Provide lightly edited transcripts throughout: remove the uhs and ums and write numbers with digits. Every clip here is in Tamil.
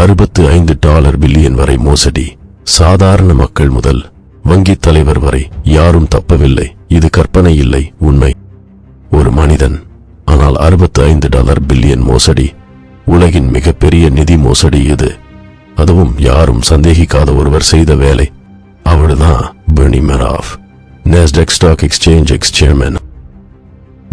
$65 பில்லியன் வரை மோசடி. சாதாரண மக்கள் முதல் வங்கி தலைவர் வரை யாரும் தப்பவில்லை. இது கற்பனை இல்லை, உண்மை. ஒரு மனிதன், ஆனால் $65 பில்லியன் மோசடி. உலகின் மிகப்பெரிய நிதி மோசடி இது. அதுவும் யாரும் சந்தேகிக்காத ஒருவர் செய்த வேலை. அவர்தான் Bernie Madoff, Nasdaq stock exchange ex chairman.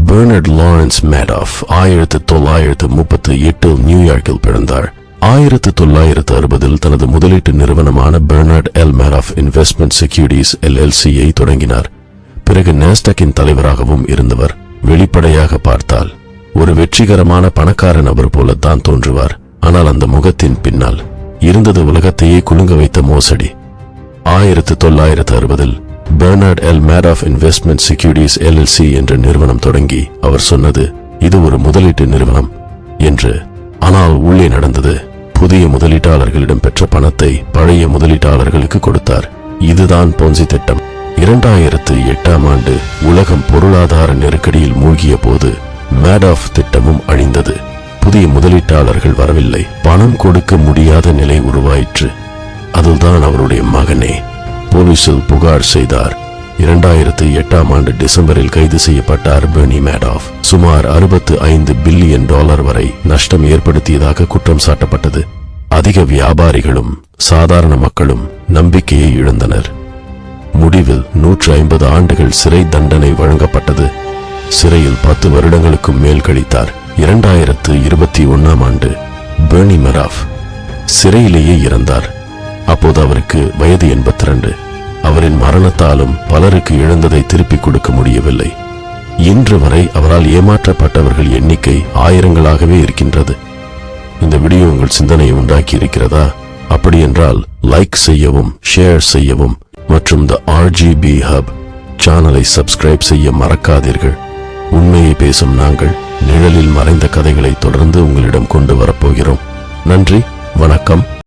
Bernard Lawrence Madoff 1938 நியூயார்க்கில் பிறந்தார். 1960 தனது முதலீட்டு நிறுவனமான Bernard L Madoff investment securities LLC-ஐ தொடங்கினார். பிறகு நாஸ்டாக்கின் தலைவராகவும் இருந்தவர். வெளிப்படையாக பார்த்தால் ஒரு வெற்றிகரமான பணக்கார நபர் போலத்தான் தோன்றுவார். ஆனால் அந்த முகத்தின் பின்னால் இருந்தது உலகத்தையே குலுங்க வைத்த மோசடி. 1960 Bernard L Madoff investment securities LLC என்ற நிறுவனம் தொடங்கி அவர் சொன்னது, இது ஒரு முதலீட்டு நிறுவனம் என்று. ஆனால் உள்ளே நடந்தது, புதிய முதலீட்டாளர்களிடம் பெற்ற பணத்தை பழைய முதலீட்டாளர்களுக்கு கொடுத்தார். இதுதான் பொன்சி திட்டம். 2008 உலகம் பொருளாதார நெருக்கடியில் மூழ்கிய போது மேடாஃப் திட்டமும் அழிந்தது. புதிய முதலீட்டாளர்கள் வரவில்லை, பணம் கொடுக்க முடியாத நிலை உருவாயிற்று. அதுதான் அவருடைய மகனே போலீசில் புகார் செய்தார். 2008 டிசம்பரில் கைது செய்யப்பட்டார் பெர்னி மேடாஃப். சுமார் $65 பில்லியன் வரை நஷ்டம் ஏற்படுத்தியதாக குற்றம் சாட்டப்பட்டது. அதிக வியாபாரிகளும் சாதாரண மக்களும் நம்பிக்கையை இழந்தனர். முடிவில் 150 ஆண்டுகள் சிறை தண்டனை வழங்கப்பட்டது. சிறையில் 10 வருடங்களுக்கும் மேல் கழித்தார். 2021 பெர்னி மேடாஃப் சிறையிலேயே இறந்தார். அப்போது அவருக்கு வயது 82. அவரின் மரணத்தாலும் பலருக்கு இழந்ததை திருப்பிக் கொடுக்க முடியவில்லை. இன்று வரை அவரால் ஏமாற்றப்பட்டவர்கள் எண்ணிக்கை ஆயிரங்களாகவே இருக்கின்றது. இந்த வீடியோ உங்கள் சிந்தனையை உண்டாக்கி இருக்கிறதா? அப்படி என்றால் லைக் செய்யவும், ஷேர் செய்யவும் மற்றும் The RGB Hub சேனலை சப்ஸ்கிரைப் செய்ய மறக்காதீர்கள். உண்மையை பேசும் நாங்கள் நிழலில் மறைந்த கதைகளை தொடர்ந்து உங்களிடம் கொண்டு வரப்போகிறோம். நன்றி, வணக்கம்.